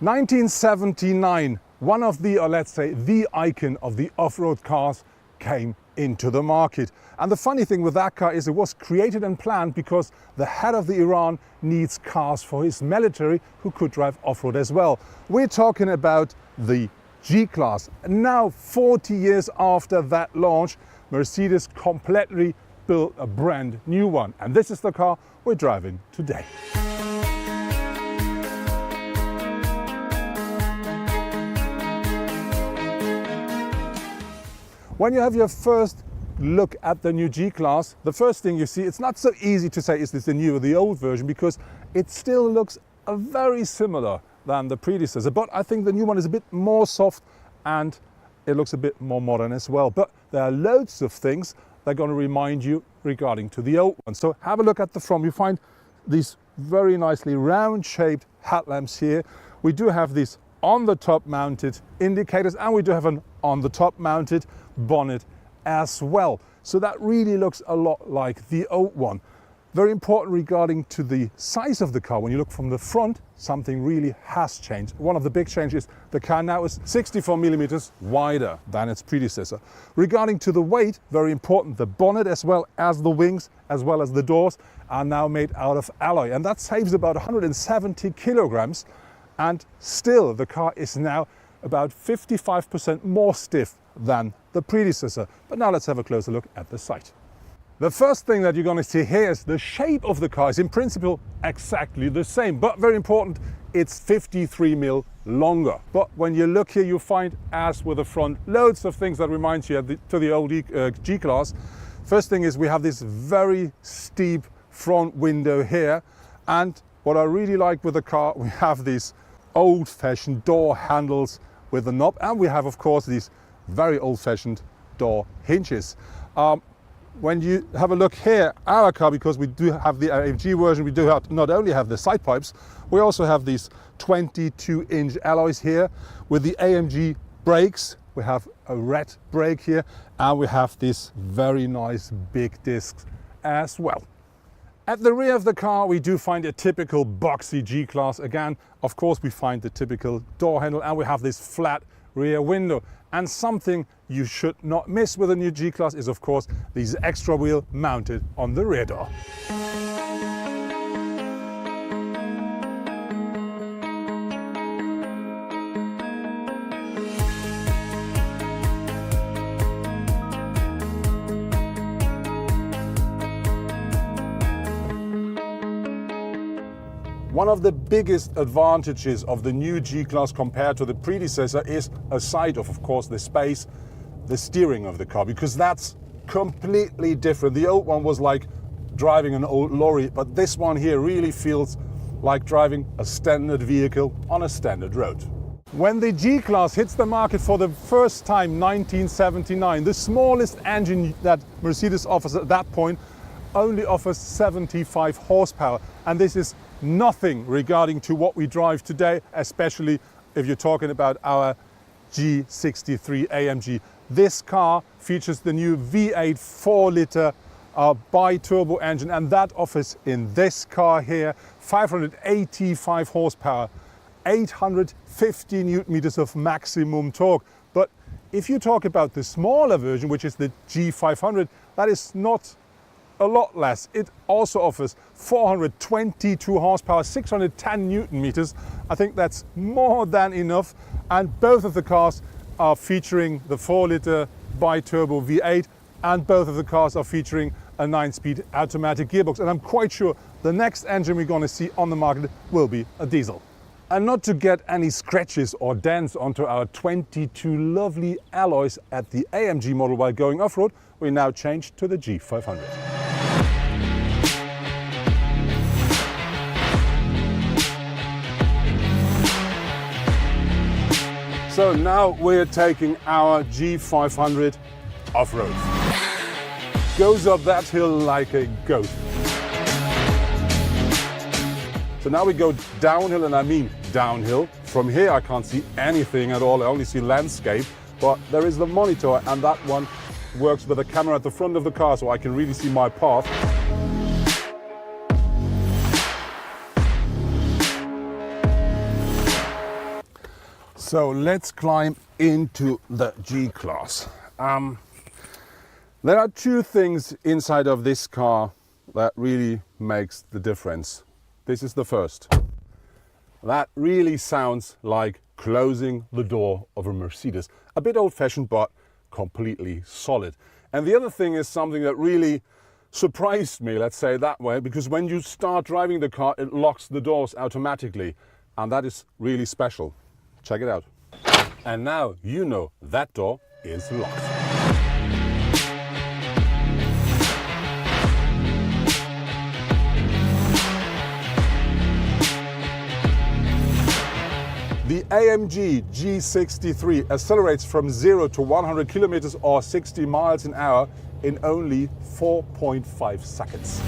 1979, one of the, or let's say the icon of the off-road cars came into the market. And the funny thing with that car is it was created and planned because the head of the Iran needs cars for his military who could drive off-road as well. We're talking about the G-Class. Now, 40 years after that launch, Mercedes completely built a brand new one. And this is the car we're driving today. When you have your first look at the new G-Class, the first thing you see, it's not so easy to say is this the new or the old version, because it still looks very similar than the predecessor. But I think the new one is a bit more soft and it looks a bit more modern as well. But there are loads of things that are going to remind you regarding to the old one. So have a look at the front. You find these very nicely round shaped headlamps here. We do have these on the top mounted indicators, and we do have an on the top mounted bonnet as well. So that really looks a lot like the old one. Very important regarding to the size of the car. When you look from the front, something really has changed. One of the big changes, the car now is 64 millimeters wider than its predecessor. Regarding to the weight, very important, the bonnet as well as the wings, as well as the doors, are now made out of alloy. And that saves about 170 kilograms. And still, the car is now about 55% more stiff than the predecessor. But now let's have a closer look at the sight. The first thing that you're going to see here is the shape of the car is in principle exactly the same, but very important, it's 53 mil longer. But when you look here, you find, as with the front, loads of things that remind you to the old G-Class. First thing is we have this very steep front window here, and what I really like with the car, we have these old-fashioned door handles with the knob, and we have, of course, these very old-fashioned door hinges. When you have a look here, our car, because we do have the AMG version, we do have not only have the side pipes, we also have these 22-inch alloys here with the AMG brakes. We have a red brake here, and we have these very nice big discs as well. At the rear of the car, we do find a typical boxy G-Class. Again, of course, we find the typical door handle, and we have this flat rear window. And something you should not miss with a new G-Class is, of course, these extra wheel mounted on the rear door. One of the biggest advantages of the new G-Class compared to the predecessor is, aside of course, the space, the steering of the car, because that's completely different. The old one was like driving an old lorry, but this one here really feels like driving a standard vehicle on a standard road. When the G-Class hits the market for the first time, 1979, the smallest engine that Mercedes offers at that point only offers 75 horsepower, and this is nothing regarding to what we drive today, especially if you're talking about our G63 AMG. This car features the new V8 4-liter bi-turbo engine, and that offers in this car here 585 horsepower, 850 newton meters of maximum torque. But if you talk about the smaller version, which is the G500, that is not a lot less. It also offers 422 horsepower, 610 newton meters. I think that's more than enough. And both of the cars are featuring the 4-liter bi-turbo V8, and both of the cars are featuring a 9-speed automatic gearbox. And I'm quite sure the next engine we're going to see on the market will be a diesel. And not to get any scratches or dents onto our 22 lovely alloys at the AMG model while going off-road, we now change to the G500. So now we're taking our G500 off-road. Goes up that hill like a goat. So now we go downhill, and I mean downhill. From here I can't see anything at all, I only see landscape, but there is the monitor, and that one works with a camera at the front of the car, so I can really see my path. So let's climb into the G-Class. There are two things inside of this car that really makes the difference. This is the first. That really sounds like closing the door of a Mercedes. A bit old-fashioned, but completely solid. And the other thing is something that really surprised me, let's say it that way, because when you start driving the car, it locks the doors automatically. And that is really special. Check it out. And now you know that door is locked. The AMG G63 accelerates from 0 to 100 kilometers or 60 miles an hour in only 4.5 seconds.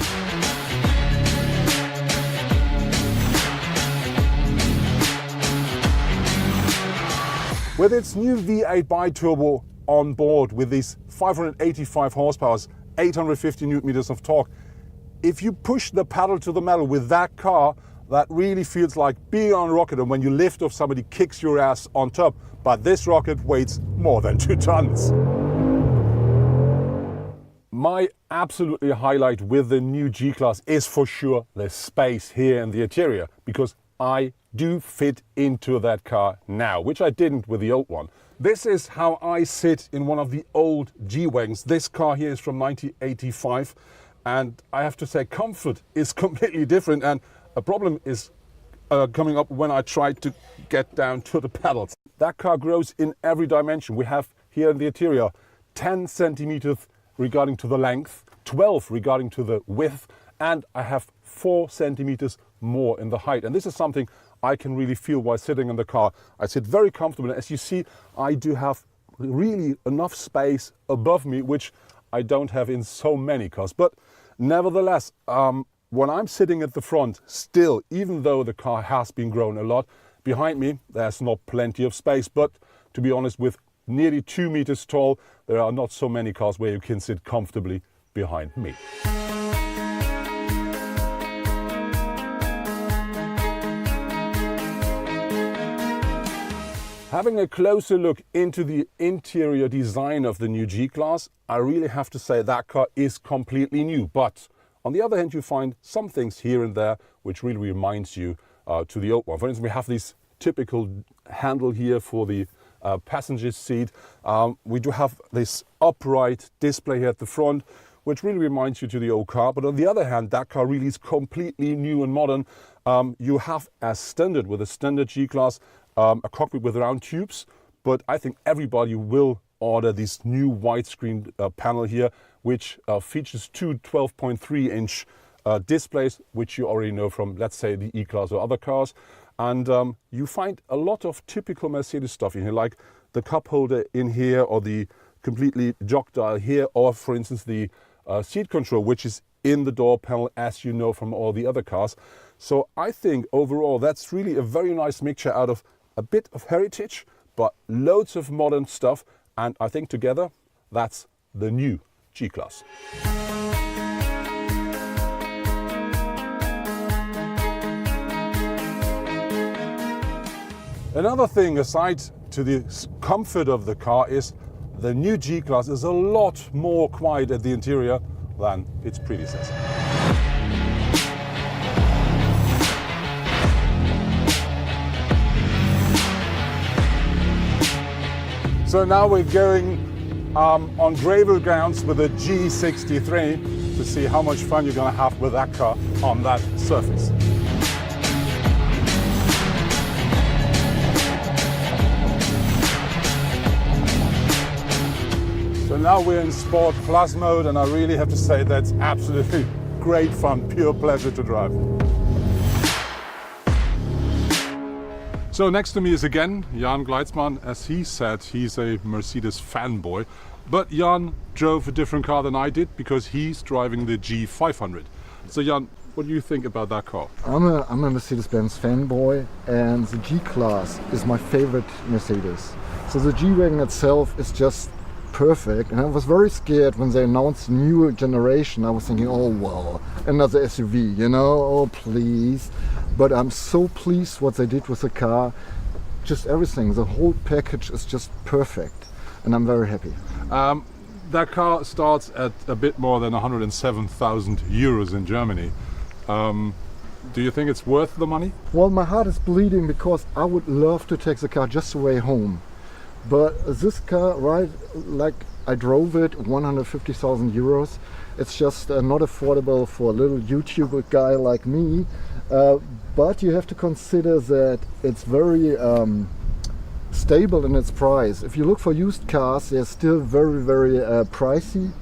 With its new V8 bi-turbo on board with these 585 horsepower, 850 newton meters of torque, if you push the pedal to the metal with that car, that really feels like being on a rocket, and when you lift off, somebody kicks your ass on top. But this rocket weighs more than 2 tons. My absolutely highlight with the new G-Class is for sure the space here in the interior, because I do fit into that car now, which I didn't with the old one. This is how I sit in one of the old G-Wagons. This car here is from 1985, and I have to say comfort is completely different, and a problem is coming up when I try to get down to the pedals. That car grows in every dimension. We have here in the interior 10 centimeters regarding to the length, 12 regarding to the width, and I have 4 centimeters more in the height. And this is something I can really feel while sitting in the car. I sit very comfortable. As you see, I do have really enough space above me, which I don't have in so many cars. But nevertheless, when I'm sitting at the front, still, even though the car has been grown a lot, behind me there's not plenty of space. But to be honest, with nearly 2 meters tall, there are not so many cars where you can sit comfortably behind me. Having a closer look into the interior design of the new G-Class, I really have to say that car is completely new. But on the other hand, you find some things here and there which really reminds you to the old one. For instance, we have this typical handle here for the passenger seat. We do have this upright display here at the front, which really reminds you to the old car. But on the other hand, that car really is completely new and modern. You have, as standard with a standard G-Class, a cockpit with round tubes. But I think everybody will order this new widescreen panel here, which features two 12.3-inch displays, which you already know from, let's say, the E-Class or other cars. And you find a lot of typical Mercedes stuff in here, like the cup holder in here, or the completely jog dial here, or for instance the seat control, which is in the door panel, as you know from all the other cars. So I think overall that's really a very nice mixture out of a bit of heritage, but loads of modern stuff. And I think together that's the new G-Class. Another thing aside to the comfort of the car is the new G-Class is a lot more quiet at the interior than its predecessor. So now we're going on gravel grounds with a G63 to see how much fun you're going to have with that car on that surface. So now we're in Sport Plus mode, and I really have to say that's absolutely great fun, pure pleasure to drive. So next to me is again Jan Gleitzmann. As he said, he's a Mercedes fanboy, but Jan drove a different car than I did because he's driving the G500. So Jan, what do you think about that car? I'm a Mercedes-Benz fanboy, and the G-Class is my favorite Mercedes. So the G-Wagon itself is just perfect, and I was very scared when they announced the new generation. I was thinking, oh well, another SUV, you know, oh please. But I'm so pleased what they did with the car. just everything. The whole package is just perfect, and I'm very happy. That car starts at a bit more than 107,000 euros in Germany. Do you think it's worth the money? Well, my heart is bleeding because I would love to take the car just away home. But this car, right, like I drove it, 150,000 euros. It's just not affordable for a little YouTuber guy like me. But you have to consider that it's very stable in its price. If you look for used cars, they're still very, very pricey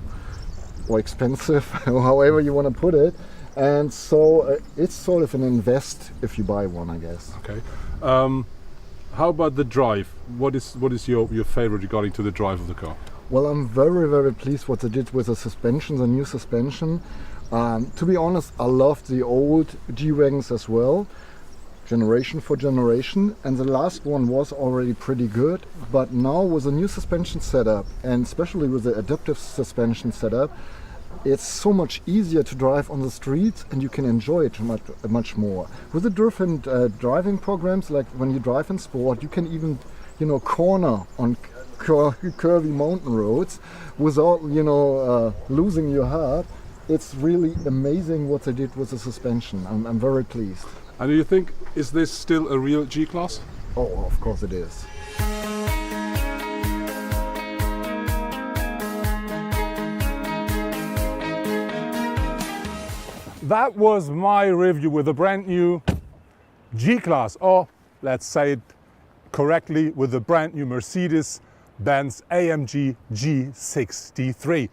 or expensive, however you want to put it. And so it's sort of an invest if you buy one, I guess. Okay. How about the drive? What is your favorite regarding to the drive of the car? Well, I'm very, very pleased what they did with the suspension, the new suspension. To be honest, I loved the old G-Wagons as well, generation for generation, and the last one was already pretty good. But now with the new suspension setup, and especially with the adaptive suspension setup, it's so much easier to drive on the streets, and you can enjoy it much more. With the different driving programs, like when you drive in sport, you can even, corner on curvy mountain roads without, losing your heart. It's really amazing what they did with the suspension. I'm very pleased. And do you think, is this still a real G-Class? Oh, of course it is. That was my review with the brand new G-Class, or let's say it correctly, with the brand new Mercedes-Benz AMG G63.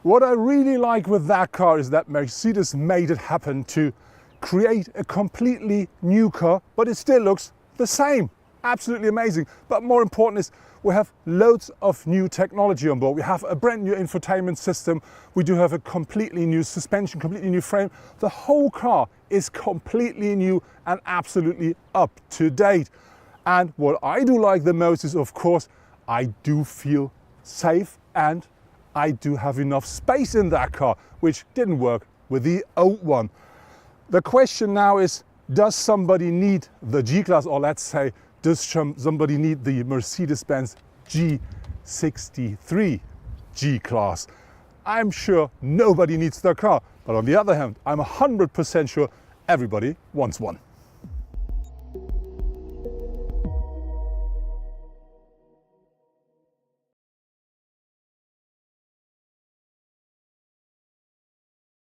What I really like with that car is that Mercedes made it happen to create a completely new car, but it still looks the same. Absolutely amazing. But more important is we have loads of new technology on board. We have a brand new infotainment system. We do have a completely new suspension, completely new frame. The whole car is completely new and absolutely up to date. And what I do like the most is, of course, I do feel safe and I do have enough space in that car, which didn't work with the old one. The question now is, does somebody need the G-Class, or let's say, does somebody need the Mercedes-Benz G63 G-Class? I'm sure nobody needs the car, but on the other hand, I'm 100% sure everybody wants one.